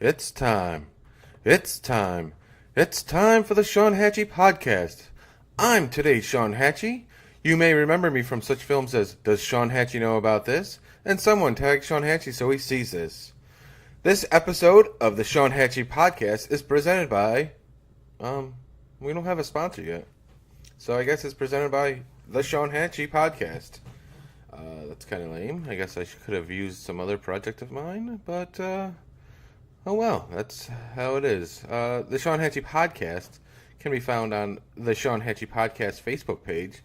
It's time. It's time. It's time for the Sean Hachey podcast. I'm today's Sean Hachey. You may remember me from such films as Does Sean Hachey Know About This? And someone tagged Sean Hachey so he sees this. This episode of the Sean Hachey podcast is presented by, we don't have a sponsor yet. So I guess it's presented by the Sean Hachey podcast. That's kind of lame. I guess I could have used some other project of mine, but, oh well, that's how it is. The Sean Hachey podcast can be found on the Sean Hachey podcast Facebook page.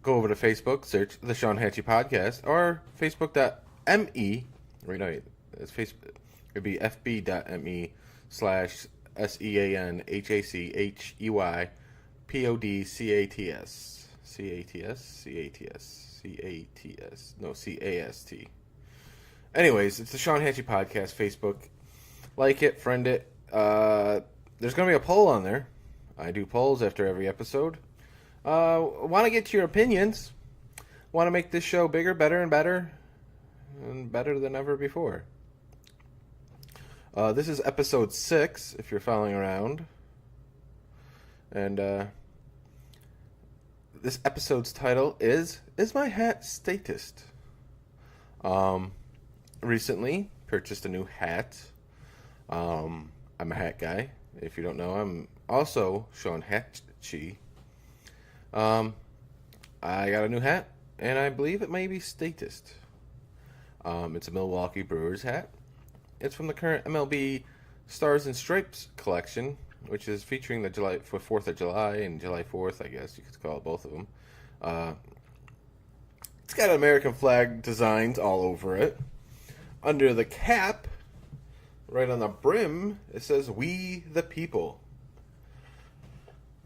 Go over to Facebook, search the Sean Hachey podcast, or facebook.me. It's Facebook. It'd be fb.me/SEANHACHEY PODCATS. No, CAST. Anyways, it's the Sean Hachey podcast Facebook. Like it, friend it. There's going to be a poll on there. I do polls after every episode. Want to get your opinions. Want to make this show bigger, better, and better. And better than ever before. This is episode 6, if you're following around. And this episode's title is My Hat Statist? Recently purchased a new hat. I'm a hat guy. If you don't know, I'm also Sean Hachey. I got a new hat, and I believe it may be Statist. It's a Milwaukee Brewers hat. It's from the current MLB Stars and Stripes collection, which is featuring the July 4th of July and July 4th, I guess you could call it both of them. It's got American flag designs all over it. Under the cap, right on the brim, it says, "We the People."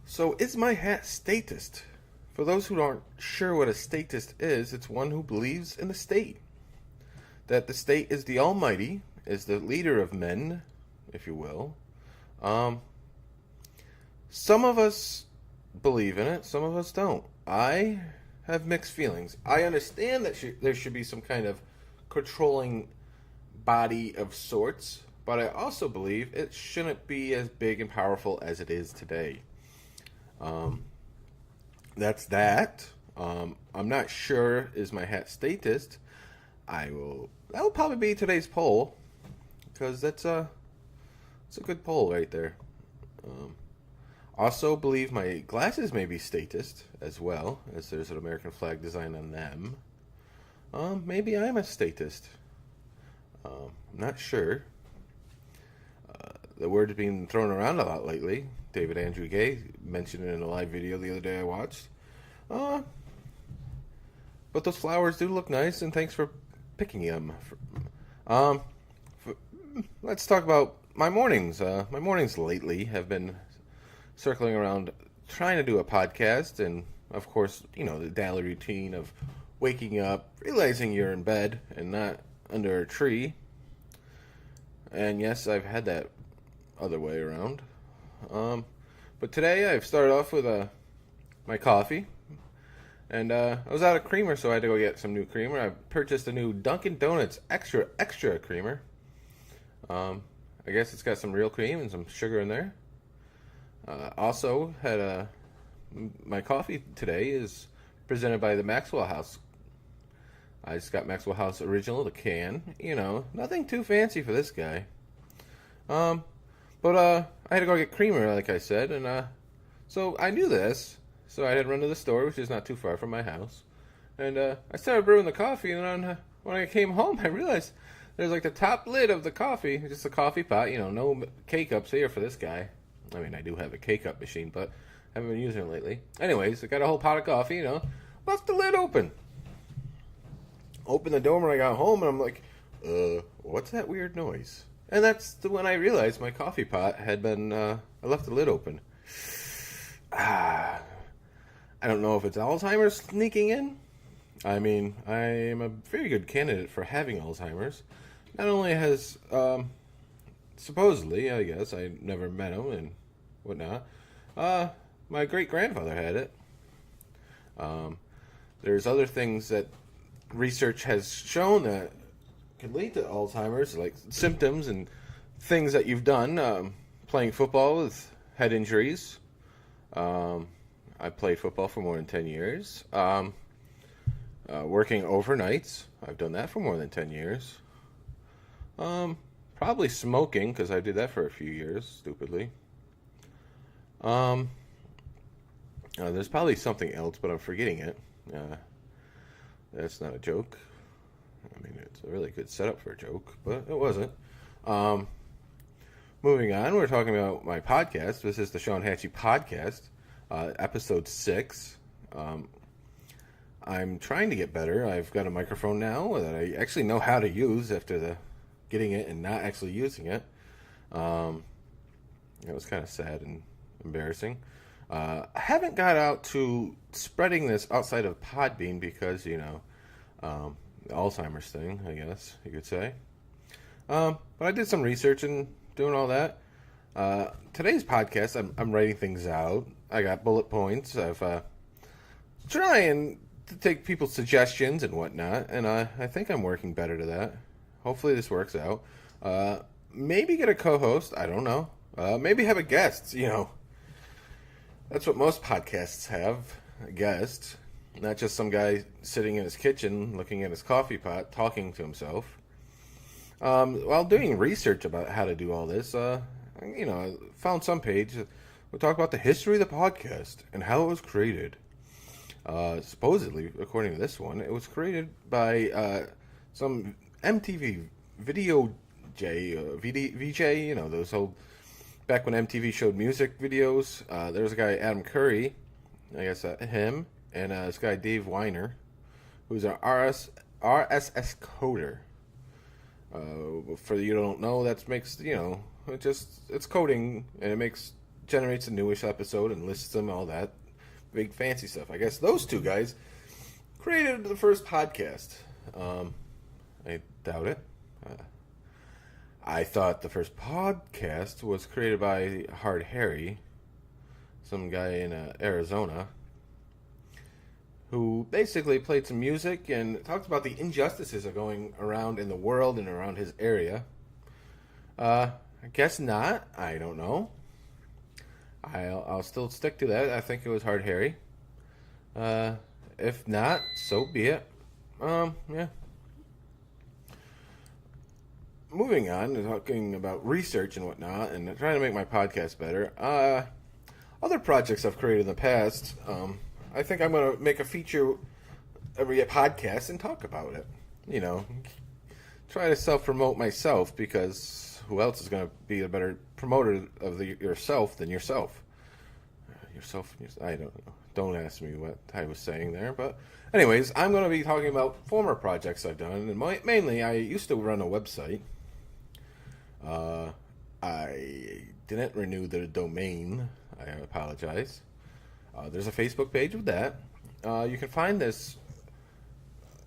So, is my hat statist? For those who aren't sure what a statist is, it's one who believes in the state. That the state is the almighty, is the leader of men, if you will. Some of us believe in it, some of us don't. I have mixed feelings. I understand that there should be some kind of controlling body of sorts, but I also believe it shouldn't be as big and powerful as it is today. That's that. I'm not sure is my hat statist. That will probably be today's poll, because it's a good poll right there. Also believe my glasses may be statist as well, as there's an American flag design on them. Maybe I'm a statist. I'm not sure. The word is being thrown around a lot lately. David Andrew Gay mentioned it in a live video the other day I watched. But those flowers do look nice, and thanks for picking them. Let's talk about my mornings. My mornings lately have been circling around trying to do a podcast, and of course, the daily routine of waking up, realizing you're in bed and not under a tree. And yes, I've had that other way around. But today I've started off with my coffee. And I was out of creamer, so I had to go get some new creamer. I purchased a new Dunkin' Donuts extra creamer. I guess it's got some real cream and some sugar in there. Also had my coffee today is presented by the Maxwell House. I just got Maxwell House Original, the can. Nothing too fancy for this guy. But I had to go get creamer, like I said, and so I knew this. So I had run to the store, which is not too far from my house. And I started brewing the coffee, and then when I came home, I realized there's like the top lid of the coffee, just a coffee pot, no K-cups here for this guy. I mean, I do have a K-cup machine, but I haven't been using it lately. Anyways, I got a whole pot of coffee, left the lid open. Opened the door when I got home, and I'm like, what's that weird noise? And that's when I realized my coffee pot had been, I left the lid open. I don't know if it's Alzheimer's sneaking in. I mean, I am a very good candidate for having Alzheimer's. Not only has, supposedly, I guess, I never met him and whatnot, my great-grandfather had it. There's other things that research has shown that can lead to Alzheimer's, like symptoms and things that you've done. Playing football with head injuries. I played football for more than 10 years. Working overnights. I've done that for more than 10 years. Probably smoking, because I did that for a few years, stupidly. There's probably something else, but I'm forgetting it. That's not a joke. I mean, it's a really good setup for a joke, but it wasn't. Moving on, we're talking about my podcast. This is the Sean Hachey podcast, episode 6. I'm trying to get better. I've got a microphone now that I actually know how to use after getting it and not actually using it. It was kind of sad and embarrassing. I haven't got out to spreading this outside of Podbean because, the Alzheimer's thing, I guess you could say. But I did some research and doing all that. Today's podcast, I'm writing things out. I got bullet points. I've trying to take people's suggestions and whatnot, and I think I'm working better to that. Hopefully this works out. Maybe get a co-host. I don't know. Maybe have a guest. That's what most podcasts have, a guest. Not just some guy sitting in his kitchen looking at his coffee pot talking to himself. While doing research about how to do all this, I found some page that would talk about the history of the podcast and how it was created. Supposedly, according to this one, it was created by some MTV video VJ, those old, back when MTV showed music videos. There was a guy, Adam Curry, I guess him, and this guy, Dave Weiner, who's an RSS coder. For you don't know, that makes, it's coding, and it generates a newish episode and lists them, all that big fancy stuff. I guess those two guys created the first podcast. I doubt it. I thought the first podcast was created by Hard Harry, some guy in Arizona, who basically played some music and talked about the injustices of going around in the world and around his area. I guess not. I don't know. I'll still stick to that. I think it was Hard Harry. If not, so be it. Yeah. Moving on, talking about research and whatnot, and trying to make my podcast better. Other projects I've created in the past. I think I'm going to make a feature every podcast and talk about it. Try to self-promote myself, because who else is going to be a better promoter of yourself than yourself? I don't know. Don't ask me what I was saying there. But anyways, I'm going to be talking about former projects I've done. And mainly, I used to run a website. I didn't renew the domain. I apologize. There's a Facebook page with that. You can find this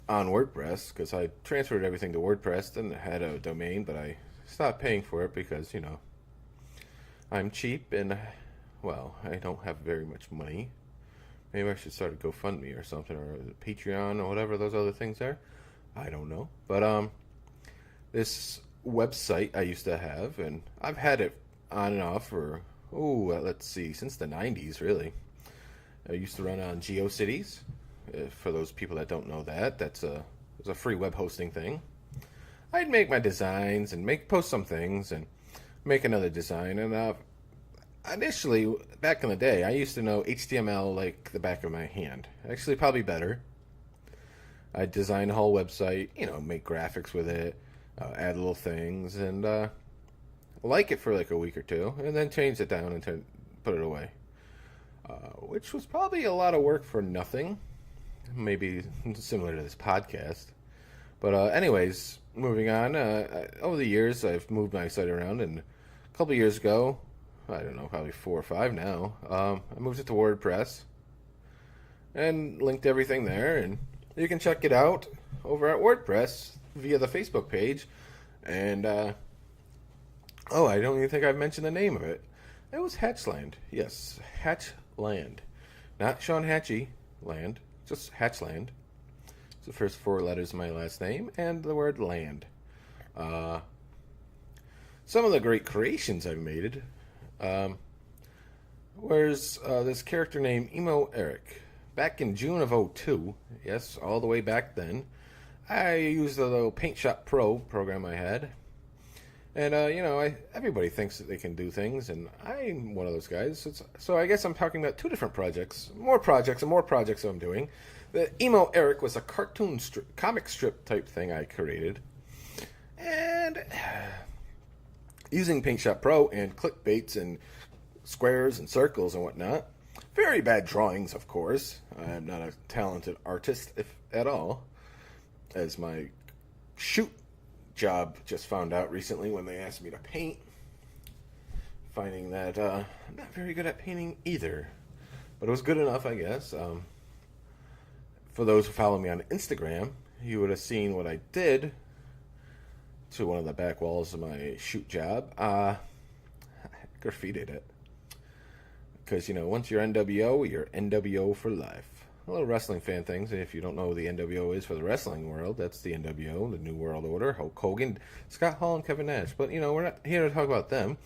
on WordPress, because I transferred everything to WordPress and had a domain, but I stopped paying for it because, I'm cheap and, I don't have very much money. Maybe I should start a GoFundMe or something, or a Patreon or whatever those other things are. I don't know. But this website I used to have, and I've had it on and off for, since the 90s, really. I used to run on GeoCities. For those people that don't know that, it's a free web hosting thing. I'd make my designs and post some things and make another design. And initially, back in the day, I used to know HTML like the back of my hand. Actually, probably better. I'd design the whole website, make graphics with it, add little things, and like it for like a week or two, and then change it down and put it away. Which was probably a lot of work for nothing. Maybe similar to this podcast. But anyways, moving on. Over the years, I've moved my site around, and a couple years ago, I don't know, probably 4 or 5 now, I moved it to WordPress and linked everything there, and you can check it out over at WordPress via the Facebook page. And I don't even think I've mentioned the name of it. It was Hatchland. Yes, Hatchland. Not Sean Hachey Land, just Hatchland. It's the first 4 letters of my last name and the word land. some of the great creations I've made. Where's this character named Emo Eric? Back in June of '02, yes, all the way back then, I used a little Paint Shop Pro program I had. And, everybody thinks that they can do things, and I'm one of those guys. So I guess I'm talking about two different projects. More projects I'm doing. The Emo Eric was a cartoon comic strip type thing I created. And using Paint Shop Pro and clickbaits and squares and circles and whatnot. Very bad drawings, of course. I'm not a talented artist, if at all. As my shoot job just found out recently when they asked me to paint. Finding that I'm not very good at painting either. But it was good enough, I guess. For those who follow me on Instagram, you would have seen what I did to one of the back walls of my shoot job. I graffitied it. Because, once you're NWO, you're NWO for life. A little wrestling fan things. If you don't know who the NWO is for the wrestling world, that's the NWO, the New World Order, Hulk Hogan, Scott Hall, and Kevin Nash. But, we're not here to talk about them.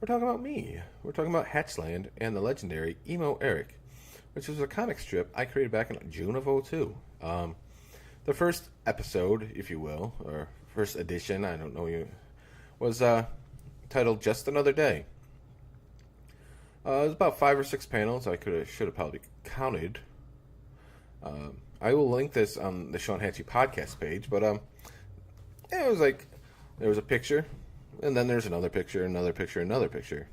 We're talking about me. We're talking about Hatchland and the legendary Emo Eric, which was a comic strip I created back in June of '02. The first episode, if you will, or first edition, I don't know, was titled Just Another Day. It was about 5 or 6 panels. I should have probably counted. I will link this on the Sean Hachey podcast page, but it was like there was a picture, and then there's another picture, another picture, another picture.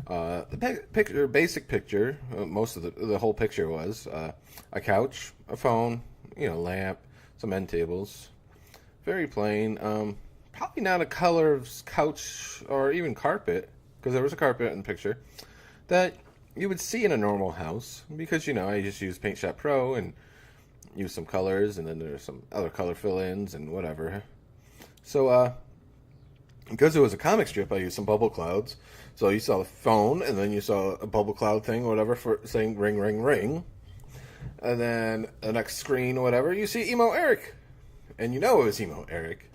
The basic picture, most of the whole picture was a couch, a phone, lamp, some end tables, very plain. Probably not a color of couch or even carpet, because there was a carpet in the picture that you would see in a normal house, because, I just use Paint Shop Pro and use some colors, and then there's some other color fill-ins and whatever. So, because it was a comic strip, I used some bubble clouds. So you saw the phone, and then you saw a bubble cloud thing or whatever for saying ring, ring, ring. And then the next screen or whatever, you see Emo Eric. And it was Emo Eric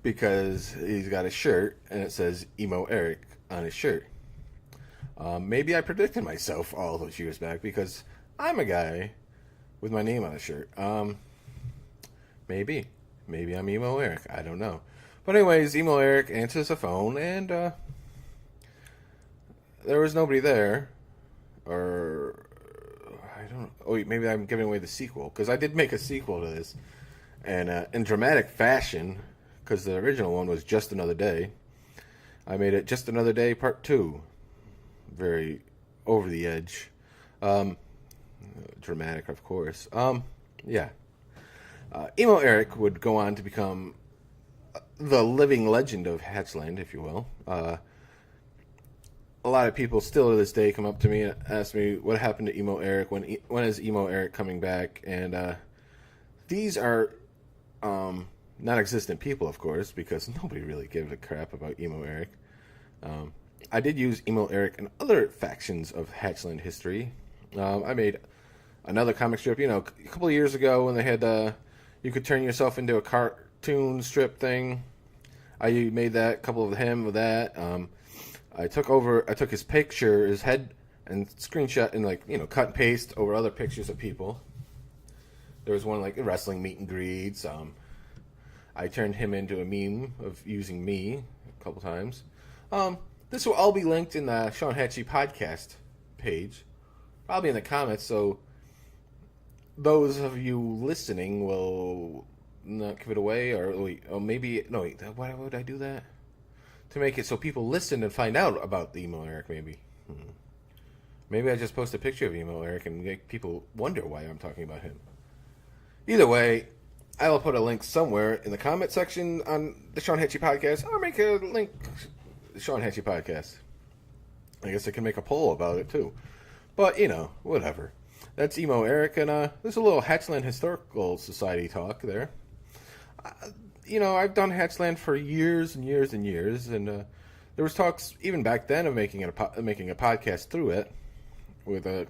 because he's got a shirt, and it says Emo Eric on his shirt. Maybe I predicted myself all those years back because I'm a guy with my name on a shirt. Maybe I'm Emo Eric. I don't know. But anyways, Emo Eric answers the phone, and there was nobody there. Or I don't know. Oh, maybe I'm giving away the sequel, because I did make a sequel to this, and in dramatic fashion, because the original one was Just Another Day. I made it Just Another Day Part 2. Very over the edge. Dramatic, of course. Yeah. Emo Eric would go on to become the living legend of Hatchland, if you will. A lot of people still to this day come up to me and ask me what happened to Emo Eric, when is Emo Eric coming back, and these are non-existent people, of course, because nobody really gives a crap about Emo Eric. I did use Emo Eric in other factions of Hatchland history. I made another comic strip, a couple of years ago when they had you could turn yourself into a cartoon strip thing. I made that, a couple of him with that. I took his picture, his head, and screenshot and cut and paste over other pictures of people. There was one a wrestling meet and greets. I turned him into a meme of using me a couple times. This will all be linked in the Sean Hachey podcast page, probably in the comments, so those of you listening will not give it away, or maybe, why would I do that? To make it so people listen and find out about the Emo Eric, maybe. Maybe I just post a picture of Emo Eric and make people wonder why I'm talking about him. Either way, I will put a link somewhere in the comment section on the Sean Hachey podcast, or make a link Sean Hachey podcast. I guess I can make a poll about it too. But, whatever. That's Emo Eric, and there's a little Hatchland Historical Society talk there. I've done Hatchland for years and years and years, and there was talks even back then of making a podcast through it. With if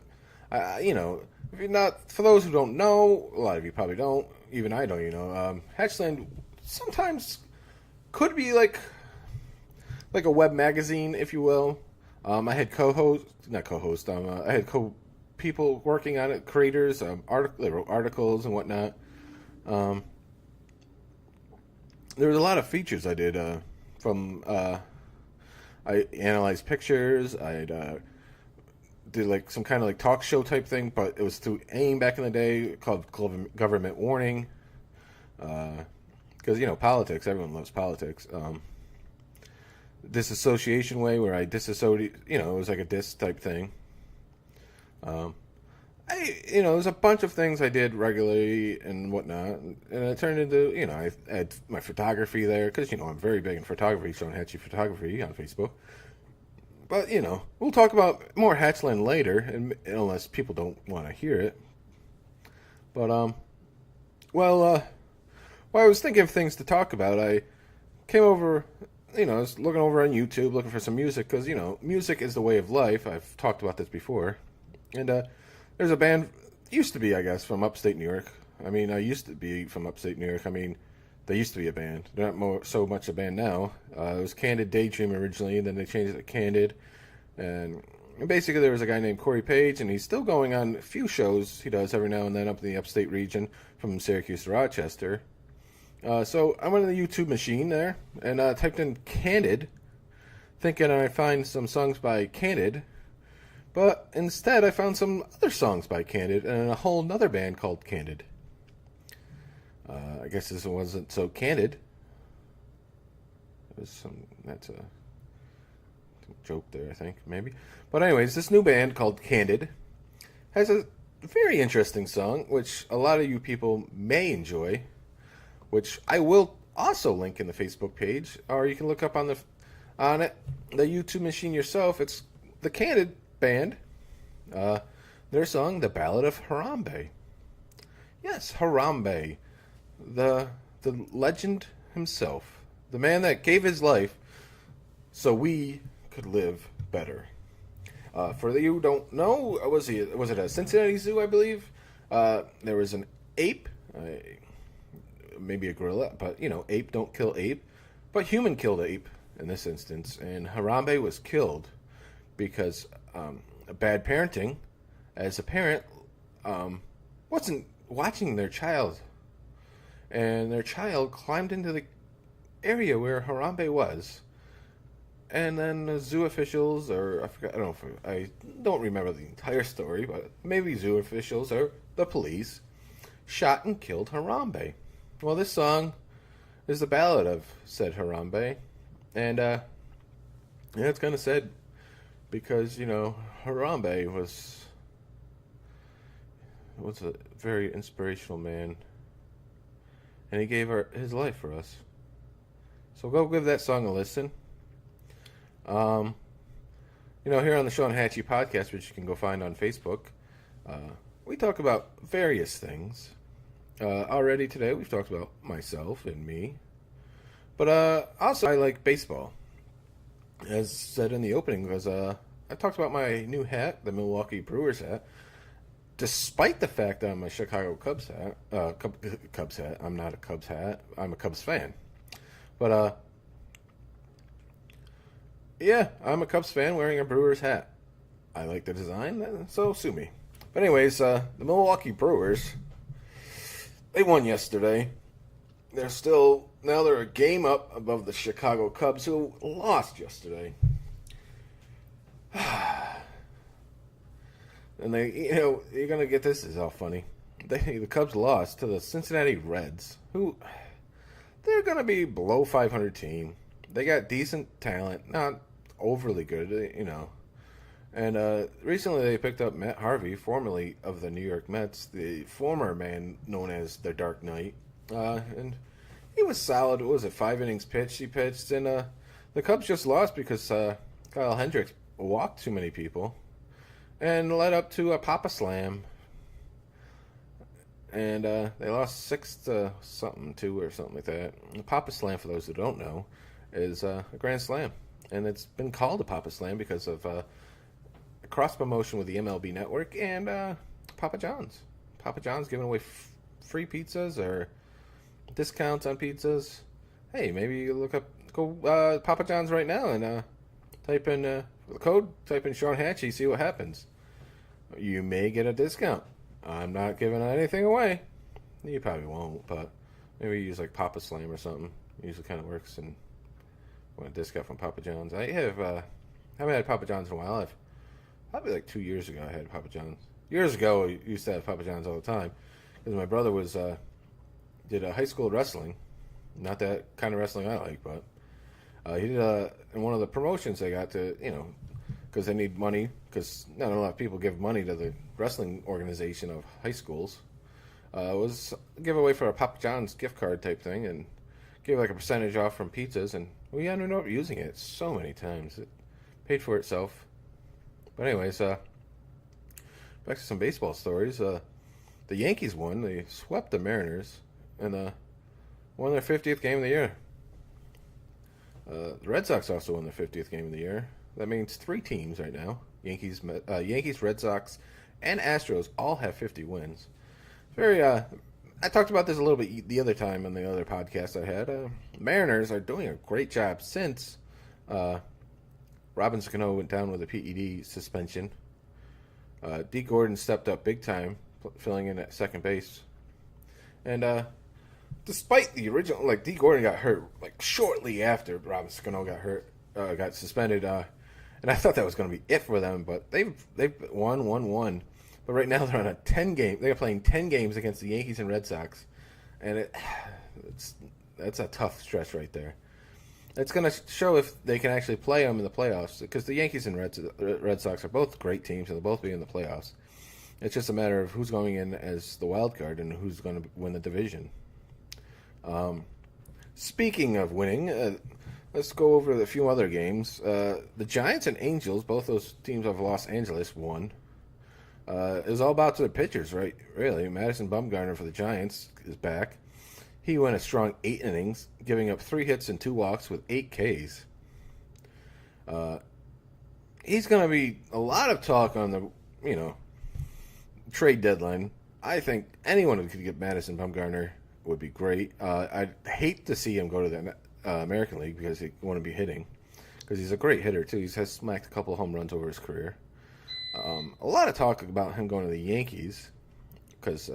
you're not, for those who don't know, a lot of you probably don't, even I don't, Hatchland sometimes could be like like a web magazine, if you will. I had co-host, not co-host. I had people working on it, creators, they wrote articles and whatnot. There was a lot of features I did. I analyzed pictures. I did like some kind of like talk show type thing, but it was through AIM back in the day, called Government Warning. Because politics, everyone loves politics. Disassociation way, where I disassociate. It was like a dis type thing. There's a bunch of things I did regularly and whatnot, and it turned into, I had my photography there, because, I'm very big in photography, so Hachey Photography on Facebook. But, we'll talk about more Hatchland later, unless people don't want to hear it. But, while I was thinking of things to talk about, I came over, I was looking over on YouTube, looking for some music, because, music is the way of life. I've talked about this before. And, there's a band, used to be, I guess, from upstate New York. I used to be from upstate New York. They used to be a band. They're not so much a band now. It was Candid Daydream originally, and then they changed it to Candid. And basically there was a guy named Corey Page, and he's still going on a few shows he does every now and then up in the upstate region from Syracuse to Rochester. So I went to the YouTube machine there and typed in Candid, thinking I'd find some songs by Candid. But instead, I found some other songs by Candid and a whole nother band called Candid. I guess this wasn't so candid. That's a joke there, I think, maybe. But anyways, this new band called Candid has a very interesting song, which a lot of you people may enjoy, which I will also link in the Facebook page, or you can look up on the YouTube machine yourself. It's the Candid band, their song, The Ballad of Harambee. Yes, Harambee, the legend himself, the man that gave his life so we could live better. For you who don't know, was it a Cincinnati Zoo, I believe? There was an ape, maybe a gorilla, but ape don't kill ape, but human killed ape in this instance, and Harambee was killed because bad parenting, as a parent wasn't watching their child, and their child climbed into the area where Harambee was, and then the zoo officials, or I don't remember the entire story, but maybe zoo officials or the police shot and killed Harambee. Well, this song is the ballad of said Harambee, and it's kind of sad, because Harambee was a very inspirational man, and he gave his life for us. So go give that song a listen. Here on the Sean Hachey podcast, which you can go find on Facebook, we talk about various things. Already today we've talked about myself and me, but also I like baseball, as said in the opening, because I talked about my new hat, the Milwaukee Brewers hat, despite the fact that I'm a Chicago Cubs hat. Cubs hat. I'm not a Cubs hat. I'm a Cubs fan. But, yeah, I'm a Cubs fan wearing a Brewers hat. I like the design, so sue me. But anyways, the Milwaukee Brewers, they won yesterday. They're a game up above the Chicago Cubs, who lost yesterday. And you're going to get this. Is all funny. The Cubs lost to the Cincinnati Reds, who, they're going to be below 500 team. They got decent talent, not overly good, And recently they picked up Matt Harvey, formerly of the New York Mets, the former man known as the Dark Knight. And he was solid. What was it, 5 innings pitched? He pitched, and the Cubs just lost because Kyle Hendricks walked too many people, and led up to a Papa Slam. And they lost 6-2 or something like that. A Papa Slam, for those who don't know, is a Grand Slam. And it's been called a Papa Slam because of a cross-promotion with the MLB Network and Papa John's. Papa John's giving away free pizzas or discounts on pizzas. Hey, maybe you look up go Papa John's right now and type in the code, type in Sean Hachey, see what happens. You may get a discount. I'm not giving anything away. You probably won't, but maybe use like Papa Slam or something. Usually kind of works and want a discount from Papa John's. I haven't had Papa John's in a while. I've probably like 2 years ago I had Papa John's. Years ago I used to have Papa John's all the time because my brother did a high school wrestling. Not that kind of wrestling I like, but he did in one of the promotions they got to, because they need money, because not a lot of people give money to the wrestling organization of high schools. It was a giveaway for a Papa John's gift card type thing, and gave like a percentage off from pizzas, and we ended up using it so many times. It paid for itself. But anyways, back to some baseball stories. The Yankees won. They swept the Mariners and won their 50th game of the year. The Red Sox also won their 50th game of the year. That means 3 teams right now. Yankees, Red Sox, and Astros all have 50 wins. Very, I talked about this a little bit the other time on the other podcast I had. Mariners are doing a great job since Robinson Cano went down with a PED suspension. D. Gordon stepped up big time, filling in at second base. And despite the original, D. Gordon got hurt shortly after Robinson Cano got suspended. And I thought that was going to be it for them, but they've won. But right now they're on a 10-game. They're playing 10 games against the Yankees and Red Sox, and that's a tough stretch right there. It's going to show if they can actually play them in the playoffs, because the Yankees and Red Sox are both great teams, and they'll both be in the playoffs. It's just a matter of who's going in as the wild card and who's going to win the division. Speaking of winning, let's go over a few other games. The Giants and Angels, both those teams of Los Angeles, won. It was all about the pitchers, right? Really, Madison Bumgarner for the Giants is back. He went a strong 8 innings, giving up 3 hits and 2 walks with 8 Ks. He's going to be a lot of talk on the, trade deadline. I think anyone who could get Madison Bumgarner would be great. I'd hate to see him go to the American League because he wouldn't be hitting. Because he's a great hitter, too. He has smacked a couple of home runs over his career. A lot of talk about him going to the Yankees because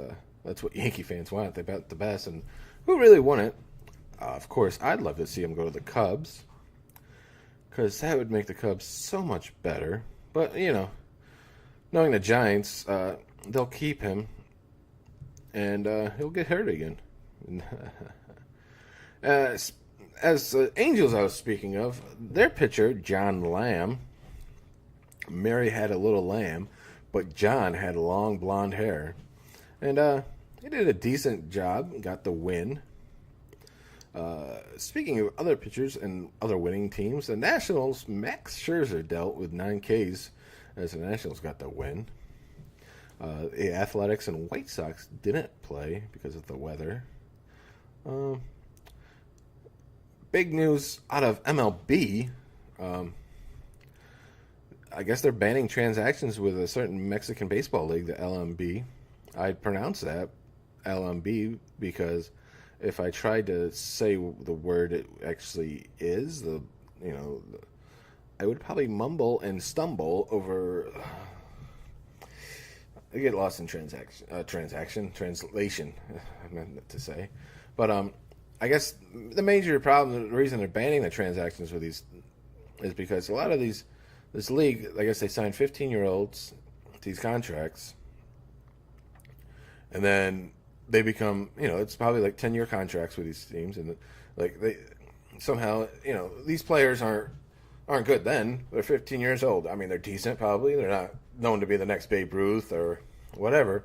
that's what Yankee fans want. They bet the best, and who really won it? Of course, I'd love to see him go to the Cubs because that would make the Cubs so much better. But, knowing the Giants, they'll keep him, and he'll get hurt again. As the Angels I was speaking of, their pitcher, John Lamb, Mary had a little lamb, but John had long blonde hair. And he did a decent job, got the win. Speaking of other pitchers and other winning teams, the Nationals, Max Scherzer dealt with 9 Ks as the Nationals got the win. The Athletics and White Sox didn't play because of the weather. Big news out of MLB. I guess they're banning transactions with a certain Mexican baseball league, the LMB. I'd pronounce that LMB because if I tried to say the word it actually is, I would probably mumble and stumble over. I get lost in translation. I meant to say, but I guess the major problem, the reason they're banning the transactions with these, is because a lot of this league, I guess they sign 15-year-olds these contracts, and then they become, it's probably like 10-year contracts with these teams, and they somehow, these players aren't good then. They're 15 years old. I mean, they're decent probably. They're not known to be the next Babe Ruth or whatever.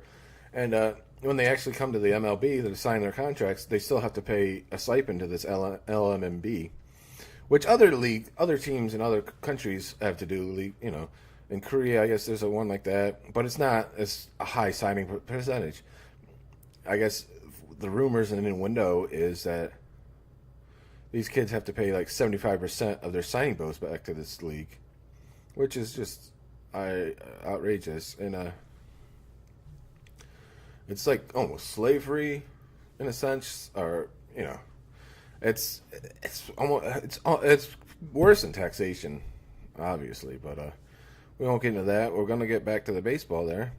And when they actually come to the MLB to sign their contracts, they still have to pay a stipend to this LMNB. Which other teams in other countries have to do. In Korea, I guess there's one like that, but it's not as a high signing percentage. I guess the rumors in the window is that these kids have to pay like 75% of their signing bonus back to this league, which is just outrageous. And it's like almost slavery in a sense, or It's worse than taxation, obviously, but we won't get into that. We're going to get back to the baseball there.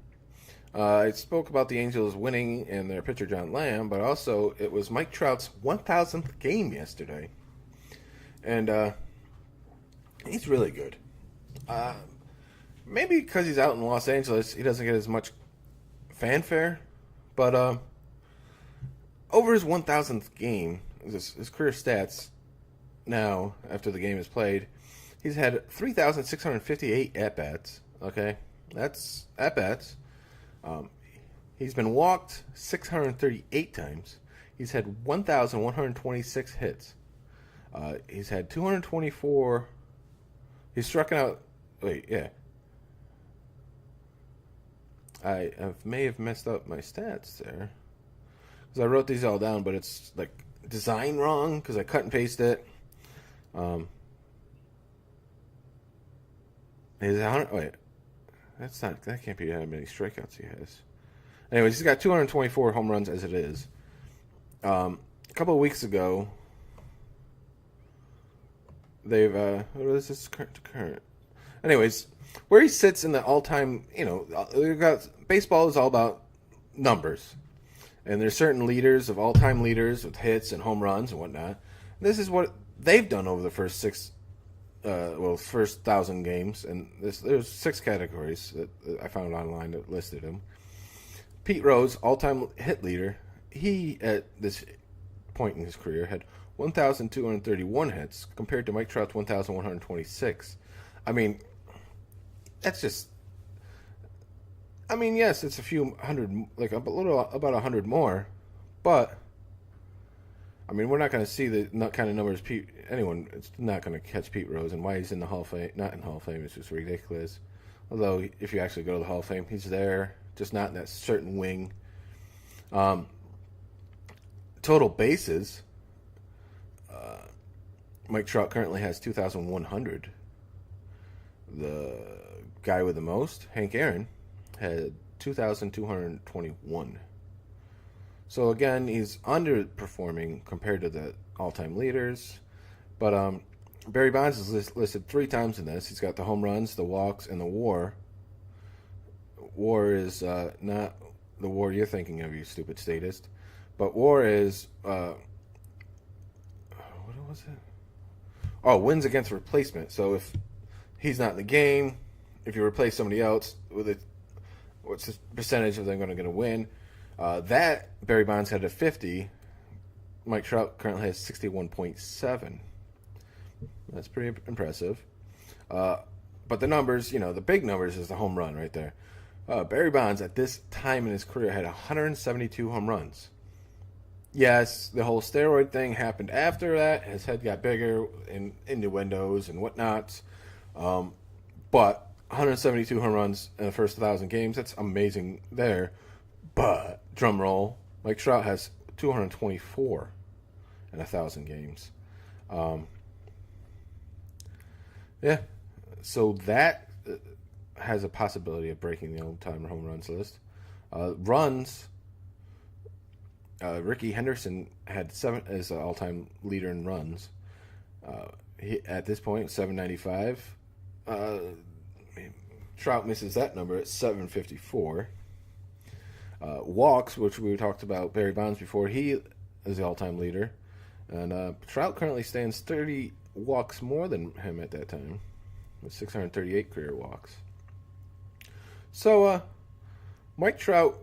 I spoke about the Angels winning and their pitcher John Lamb, but also it was Mike Trout's 1,000th game yesterday, and he's really good. Maybe because he's out in Los Angeles, he doesn't get as much fanfare, but over his 1,000th game, his career stats now after the game is played, he's had 3,658 at bats. Okay, that's at bats. He's been walked 638 times. He's had 1,126 hits. He's had 224. He's struck out. Wait, yeah. I may have messed up my stats there, because I wrote these all down, but it's like design wrong because I cut and paste it. His 100. Wait, that can't be how many strikeouts he has. Anyways, he's got 224 home runs as it is. A couple of weeks ago, they've what is this current? Anyways, where he sits in the all-time, we've got baseball is all about numbers, and there's certain leaders of all-time leaders with hits and home runs and whatnot. This is what they've done over the first first 1,000 games, and there's 6 categories that I found online that listed him. Pete Rose, all-time hit leader, he at this point in his career had 1,231 hits compared to Mike Trout's 1,126. I mean, that's just. I mean, yes, it's a few hundred, like about 100 more, but I mean, we're not going to see the kind of numbers anyone. It's not going to catch Pete Rose, and why he's in the Hall of Fame, not in the Hall of Fame, is just ridiculous. Although, if you actually go to the Hall of Fame, he's there, just not in that certain wing. Total bases. Mike Trout currently has 2,100. The guy with the most, Hank Aaron, had 2,221. So again, he's underperforming compared to the all-time leaders. But Barry Bonds is listed 3 times in this. He's got the home runs, the walks, and the WAR. WAR is not the WAR you're thinking of, you stupid statist. But WAR is what was it? Oh, wins against replacement. So if he's not in the game, if you replace somebody else with it, what's the percentage of them going to win? That Barry Bonds had a 50. Mike Trout currently has 61.7. That's pretty impressive. But the numbers, the big numbers is the home run right there. Barry Bonds at this time in his career had 172 home runs. Yes, the whole steroid thing happened after that. His head got bigger in innuendos and whatnot. But 172 home runs in the first 1,000 games, that's amazing there. But, drum roll, Mike Trout has 224 in 1,000 games. Yeah, so that has a possibility of breaking the all-time home runs list. Runs, Ricky Henderson had 7 as an all-time leader in runs. He, at this point, 795. Trout misses that number at 754. Walks, which we talked about Barry Bonds before, he is the all-time leader. And Trout currently stands 30 walks more than him at that time, with 638 career walks. So, Mike Trout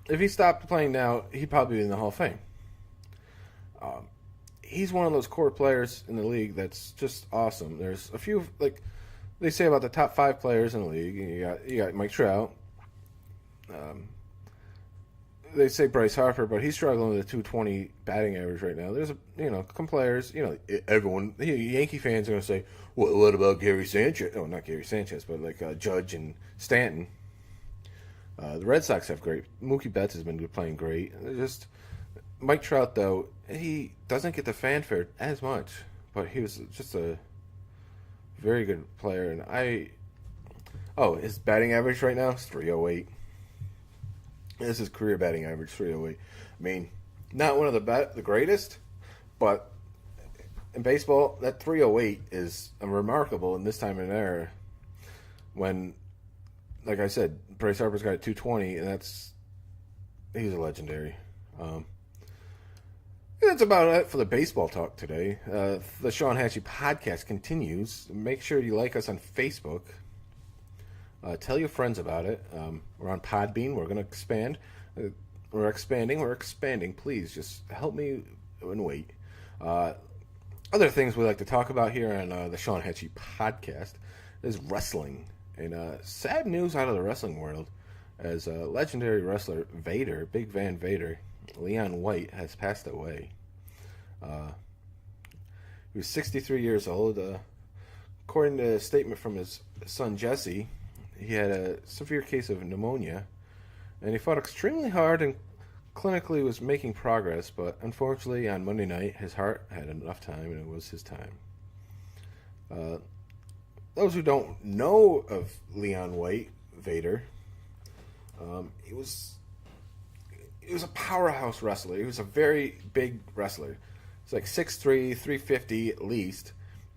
if he stopped playing now, he'd probably be in the Hall of Fame. He's one of those core players in the league that's just awesome. There's a few, like they say about the top 5 players in the league. You got Mike Trout. They say Bryce Harper, but he's struggling with a 220 batting average right now. There's some players. Everyone, Yankee fans are going to say, "What about Gary Sanchez?" Oh, not Gary Sanchez, but like Judge and Stanton. The Red Sox have great. Mookie Betts has been playing great. Just Mike Trout, though, he doesn't get the fanfare as much, but he was just a very good player. And his batting average right now is 308. This is career batting average, 308. I mean, Not one of the greatest, but in baseball, that 308 is remarkable in this time and era. When, like I said, Bryce Harper's got a 220, and he's a legendary. That's about it for the baseball talk today. The Sean Hachey podcast continues. Make sure you like us on Facebook. Tell your friends about it. We're on Podbean. We're going to expand. We're expanding. Please just help me and wait. Other things we like to talk about here on the Sean Hachey podcast is wrestling. And sad news out of the wrestling world, as legendary wrestler Vader, Big Van Vader, Leon White, has passed away. He was 63 years old. According to a statement from his son Jesse, he had a severe case of pneumonia, and he fought extremely hard and clinically was making progress, but unfortunately on Monday night his heart had enough time and it was his time. Those who don't know of Leon White, Vader, he was a powerhouse wrestler. He was a very big wrestler. It's like 6'3", 350 at least.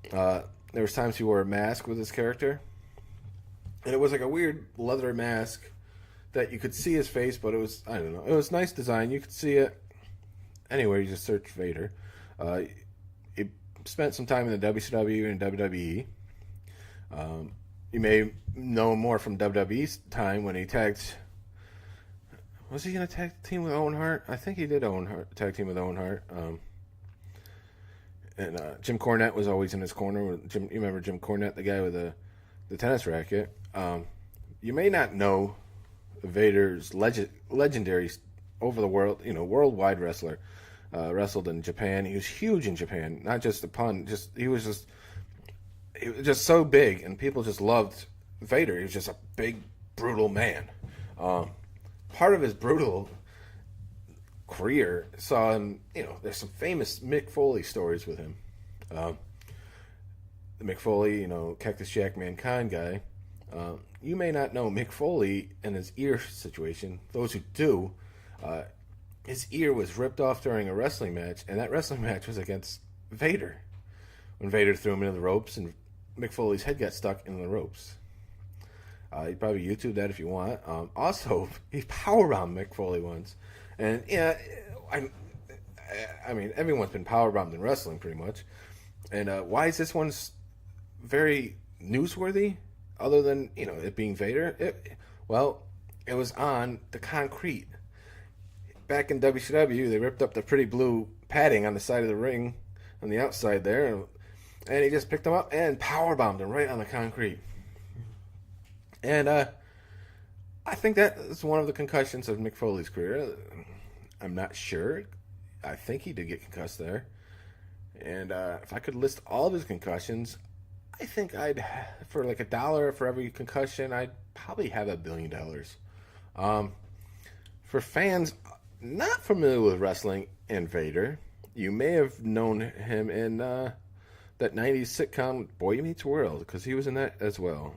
There was times he wore a mask with his character, and it was like a weird leather mask that you could see his face, but it was, I don't know, it was nice design. You could see it anywhere. You just search Vader. He spent some time in the WCW and WWE. You may know more from WWE's time when he tagged. Was he going to tag team with Owen Hart? I think he did tag team with Owen Hart. And Jim Cornette was always in his corner. You remember Jim Cornette, the guy with the tennis racket? You may not know Vader's legendary over the world, worldwide wrestler. Wrestled in Japan. He was huge in Japan. Not just a pun. He was just so big, and people just loved Vader. He was just a big, brutal man. Part of his brutal career saw him, there's some famous Mick Foley stories with him. The Mick Foley, Cactus Jack Mankind guy. You may not know Mick Foley and his ear situation. Those who do, his ear was ripped off during a wrestling match, and that wrestling match was against Vader. When Vader threw him into the ropes, and Mick Foley's head got stuck in the ropes. You probably YouTube that if you want. Also, he powerbombed Mick Foley once. And, yeah, I mean, everyone's been powerbombed in wrestling pretty much. And why is this one very newsworthy, other than, it being Vader? It was on the concrete. Back in WCW, they ripped up the pretty blue padding on the side of the ring, on the outside there, and he just picked them up and powerbombed them right on the concrete. And I think that is one of the concussions of Mick Foley's career. I'm not sure. I think he did get concussed there. And if I could list all of his concussions, I think for like $1 for every concussion, I'd probably have $1 billion. For fans not familiar with wrestling and Vader, you may have known him in that 90s sitcom Boy Meets World, because he was in that as well.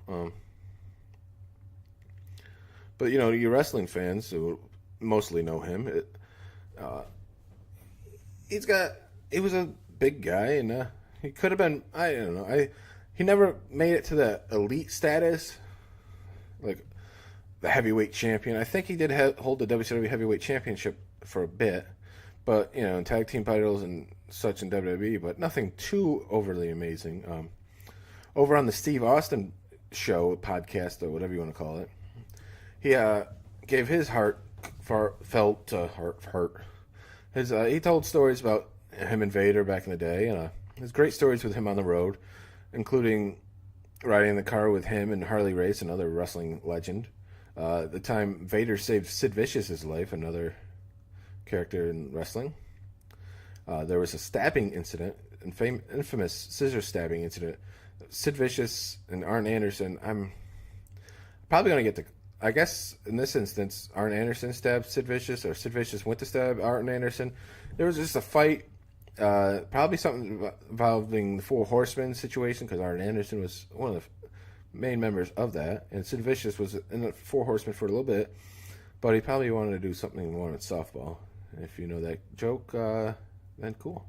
But, you wrestling fans who mostly know him, he was a big guy, and he could have been, I don't know, he never made it to the elite status, like the heavyweight champion. I think he did hold the WCW heavyweight championship for a bit, but, in tag team titles and such in WWE, but nothing too overly amazing. Over on the Steve Austin show, podcast, or whatever you want to call it, he gave his heartfelt heart. He told stories about him and Vader back in the day, and there's great stories with him on the road, including riding in the car with him and Harley Race, another wrestling legend. The time Vader saved Sid Vicious's life, another character in wrestling. There was a stabbing incident, infamous scissor stabbing incident. Sid Vicious and Arn Anderson. I'm probably going to get I guess in this instance, Arn Anderson stabbed Sid Vicious, or Sid Vicious went to stab Arn Anderson. There was just a fight, probably something involving the Four Horsemen situation, because Arn Anderson was one of the main members of that, and Sid Vicious was in the Four Horsemen for a little bit, but he probably wanted to do something more with softball. If you know that joke, then cool.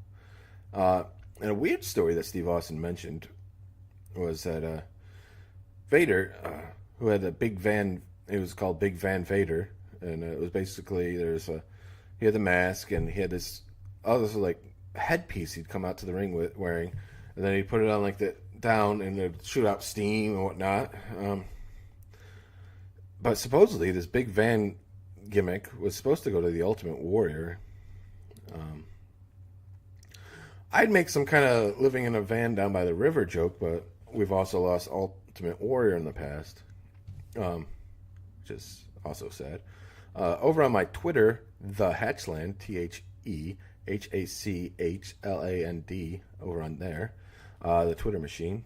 And a weird story that Steve Austin mentioned was that Vader, who had a big van, it was called Big Van Vader, and it was basically he had the mask and he had this like headpiece he'd come out to the ring with wearing, and then he'd put it on like the down and it'd shoot out steam and whatnot. But supposedly this big van gimmick was supposed to go to the Ultimate Warrior. I'd make some kind of living in a van down by the river joke, but we've also lost Ultimate Warrior in the past, which is also sad. Over on my Twitter, The Hatchland, TheHachland, over on there, the Twitter machine,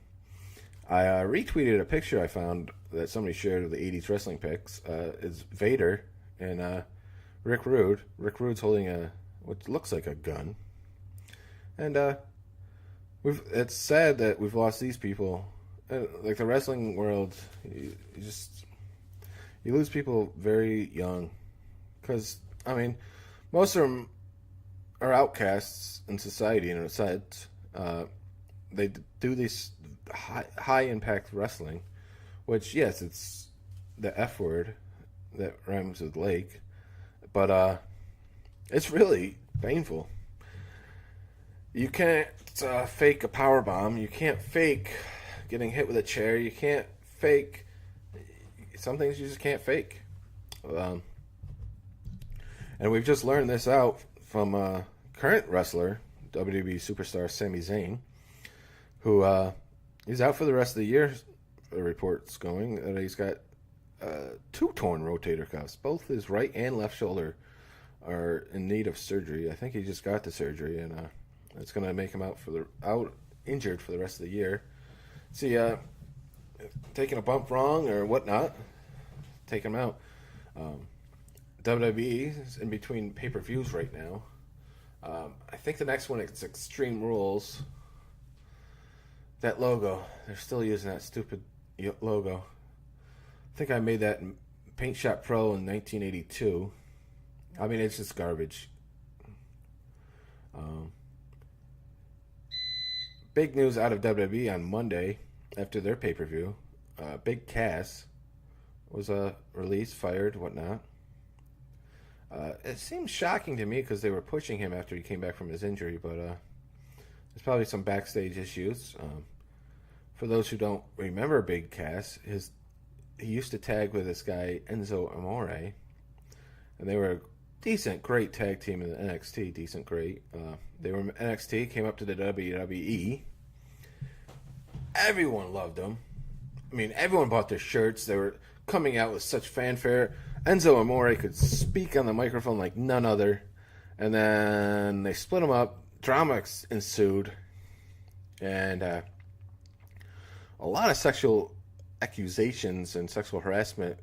I retweeted a picture I found that somebody shared of the 80s wrestling pics. It's Vader and Rick Rude. Rick Rude's holding what looks like a gun. And it's sad that we've lost these people. Like the wrestling world, you lose people very young. Because, I mean, most of them are outcasts in society, in a sense. They do these high impact wrestling, which, yes, it's the F word that rhymes with lake, but it's really painful. You can't fake a power bomb. You can't fake getting hit with a chair. You can't fake some things. You just can't fake. And we've just learned this out from current wrestler, WWE superstar Sami Zayn, who he's out for the rest of the year. Reports going that he's got 2 torn rotator cuffs. Both his right and left shoulder are in need of surgery. I think he just got the surgery, and it's going to make him out injured for the rest of the year. See, taking a bump wrong or whatnot, take him out. WWE is in between pay-per-views right now. I think the next one is Extreme Rules. That logo, they're still using that stupid logo. I think I made that in Paint Shop Pro in 1982. I mean, it's just garbage. Big news out of WWE on Monday after their pay-per-view. Big Cass was released, fired, whatnot. It seems shocking to me because they were pushing him after he came back from his injury, but there's probably some backstage issues. For those who don't remember Big Cass, he used to tag with this guy Enzo Amore, and they were a decent, great tag team in the NXT. Decent, great. They were NXT, came up to the WWE. Everyone loved them. I mean, everyone bought their shirts. They were coming out with such fanfare. Enzo Amore could speak on the microphone like none other. And then they split them up. Drama ensued. And a lot of sexual accusations and sexual harassment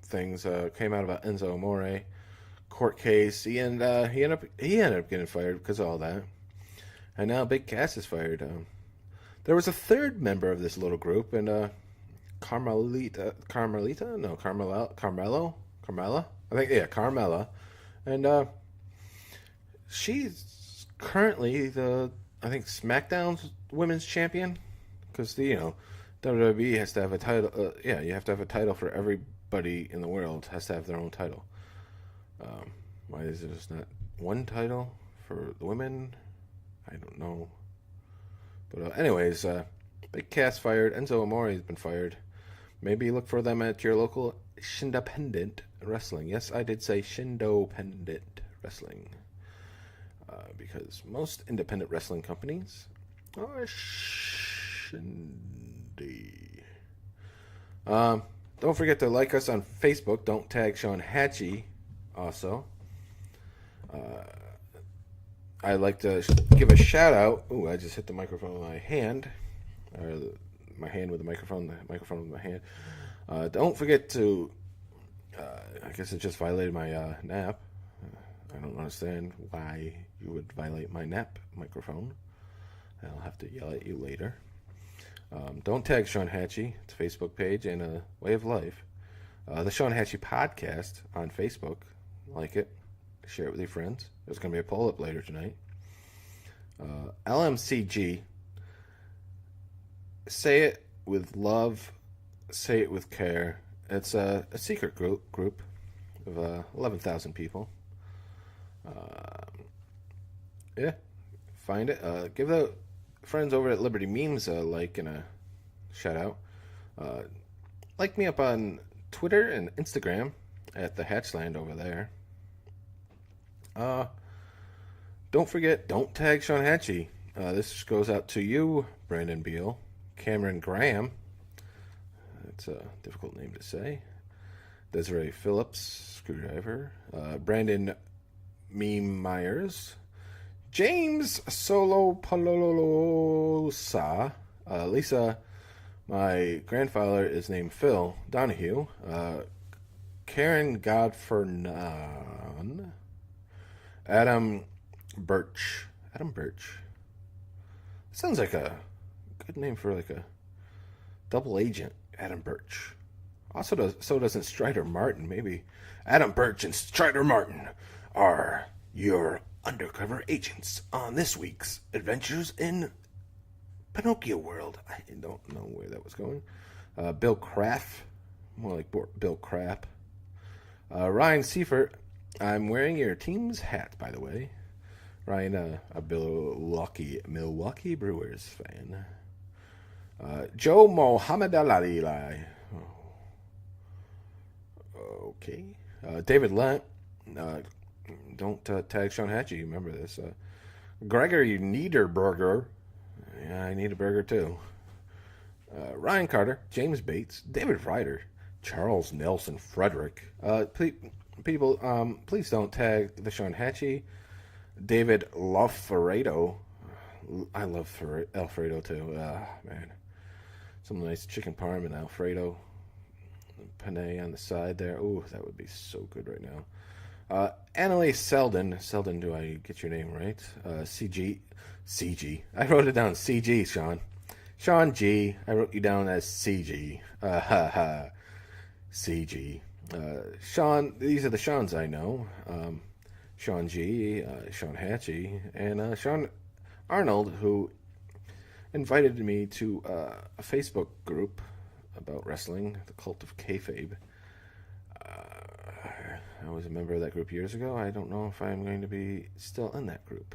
things came out about Enzo Amore. Court case. He ended up getting fired because of all that. And now Big Cass is fired. There was a third member of this little group, and Carmella? No, Carmella? I think, yeah, Carmella. And she's currently I think SmackDown's women's champion. Because, WWE has to have a title. You have to have a title for everybody in the world. Has to have their own title. Why is there just not one title for the women? I don't know. But anyways, Big Cass fired. Enzo Amore has been fired. Maybe look for them at your local Shindependent Wrestling. Yes, I did say Shindependent Wrestling. Because most independent wrestling companies are shindy. Don't forget to like us on Facebook. Don't tag Sean Hachey also. I'd like to give a shout out. Ooh, I just hit the microphone with my hand. Or my hand with the microphone with my hand. Don't forget to, I guess it just violated my nap. I don't understand why you would violate my nap microphone. I'll have to yell at you later. Don't tag Sean Hachey. It's a Facebook page and a way of life. The Sean Hachey podcast on Facebook. Like it. Share it with your friends. There's going to be a poll up later tonight. LMCG. Say it with love. Say it with care. It's a secret group of 11,000 people. Yeah, find it. Give the friends over at Liberty Memes a like and a shout out. Like me up on Twitter and Instagram at the Hatchland over there. Don't forget, don't tag Sean Hachey. This goes out to you, Brandon Beal, Cameron Graham. That's a difficult name to say. Desiree Phillips, Screwdriver. Brandon Meme Myers. James Solo Palolosa. Lisa, my grandfather is named Phil Donahue. Karen Godfernan. Adam Birch. Sounds like a good name for like a double agent. Adam Birch. So doesn't Strider Martin. Maybe Adam Birch and Strider Martin are your undercover agents on this week's Adventures in Pinocchio World. I don't know where that was going. Bill Craft. More like Bill Crap. Ryan Seifert. I'm wearing your team's hat, by the way. Ryan, a Milwaukee Brewers fan. Joe Mohammed Alalilai. Okay. David Lent. Don't tag Sean Hachey. Remember this. Gregory Niederberger. Yeah, I need a burger too. Ryan Carter. James Bates. David Ryder. Charles Nelson Frederick. People, please don't tag the Sean Hachey. David Lofredo. I love Alfredo too. Man. Some nice chicken parm and Alfredo. Penne on the side there. Ooh, that would be so good right now. Annalise Selden. Selden, do I get your name right? CG. I wrote it down. CG, Sean. Sean G. I wrote you down as CG. CG. Sean, these are the Seans I know. Sean G, Sean Hachey, and Sean Arnold, who invited me to a Facebook group about wrestling, the Cult of Kayfabe. I was a member of that group years ago. I don't know if I'm going to be still in that group.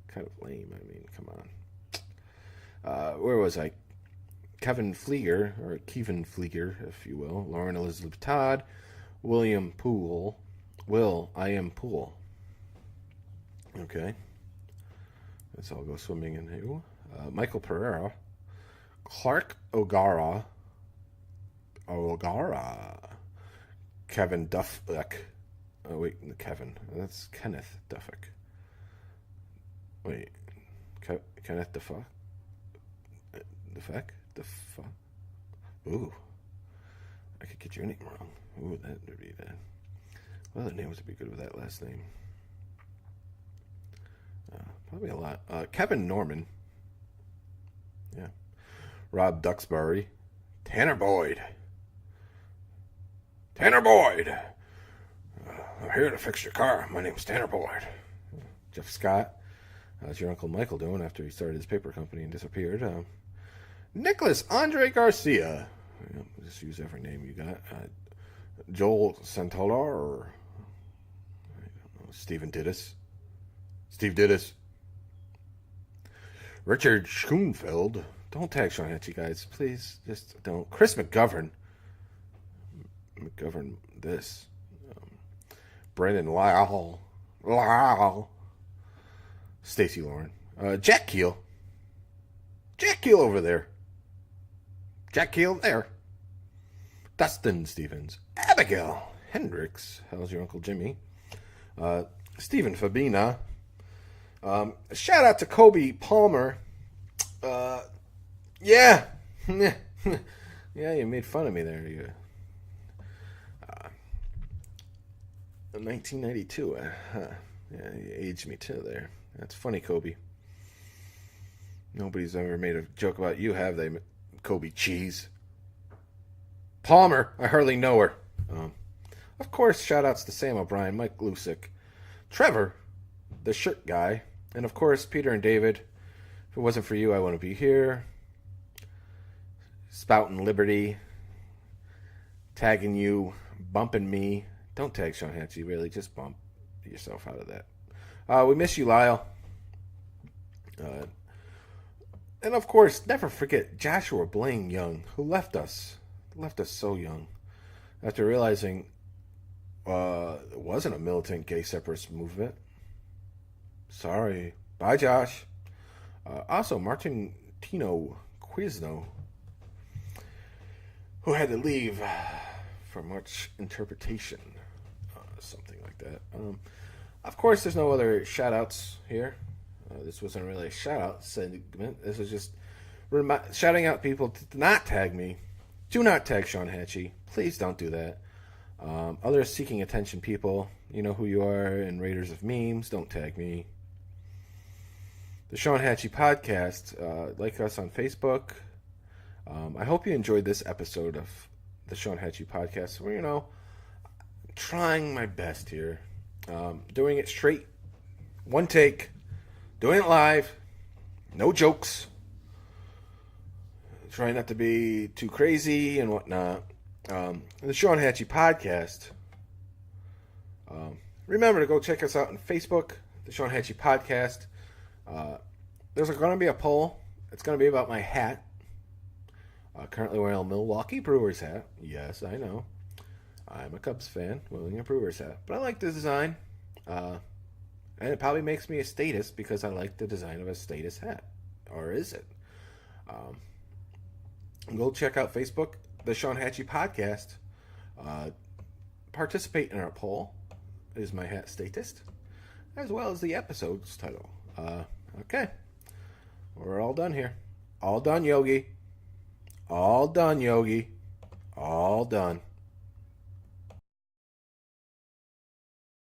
Kind of lame, I mean, come on. Where was I? Kevin Flieger, or Kevin Flieger, if you will. Lauren Elizabeth Todd. William Poole. I am Poole. Okay. Let's all go swimming in here. Michael Pereira. Clark O'Gara. Kevin Duffick. Oh, wait, Kevin. That's Kenneth Duffick. Wait. Kenneth Duffick? Duffick? Ooh. I could get your name wrong. Ooh, that would be bad. What other names would be good with that last name? Probably a lot. Kevin Norman. Yeah. Rob Duxbury. Tanner Boyd. I'm here to fix your car. My name's Tanner Boyd. Jeff Scott. How's your Uncle Michael doing after he started his paper company and disappeared? Nicholas Andre Garcia. Just use every name you got. Joel Santola or I don't know, Steve Diddis. Richard Schoenfeld. Don't tag Sean Hachey, guys. Please, just don't. Chris McGovern this. Brendan Lyle. Stacy Lauren. Jack Keel over there. Jack Keel there. Dustin Stevens. Abigail Hendricks. How's your Uncle Jimmy? Stephen Fabina. Shout out to Kobe Palmer. Yeah. Yeah, you made fun of me there. You. 1992. Yeah, you aged me too there. That's funny, Kobe. Nobody's ever made a joke about you, have they, Kobe Cheese? Palmer, I hardly know her. Of course, shout outs to Sam O'Brien, Mike Lusick, Trevor, the shirt guy, and of course Peter and David. If it wasn't for you, I wouldn't be here. Spouting liberty, tagging you, bumping me. Don't tag Sean Hachey, really. Just bump yourself out of that. We miss you, Lyle. And of course, never forget Joshua Blaine Young, who left us so young, after realizing it wasn't a militant gay separatist movement. Sorry. Bye, Josh. Also, Martin Tino Quizno, who had to leave for much interpretation. Something like that. Of course, there's no other shout-outs here. This wasn't really a shout-out segment. This was just shouting out people to not tag me. Do not tag Sean Hachey. Please don't do that. Other seeking attention people, you know who you are, and raiders of memes, don't tag me. The Sean Hachey Podcast, like us on Facebook. I hope you enjoyed this episode of the Sean Hachey Podcast, where, I'm trying my best here. Doing it straight, one take, doing it live, no jokes, trying not to be too crazy and whatnot. The Sean Hachey Podcast. Remember to go check us out on Facebook, the Sean Hachey Podcast. There's going to be a poll. It's going to be about my hat. Currently wearing a Milwaukee Brewers hat. Yes, I know. I'm a Cubs fan, wearing a Brewers hat. But I like the design. And it probably makes me a statist because I like the design of a statist hat. Or is it? Go check out Facebook, the Sean Hachey Podcast. Participate in our poll. Is My Hat Statist? As well as the episode's title. Okay. We're all done here. All done, Yogi. All done, Yogi. All done.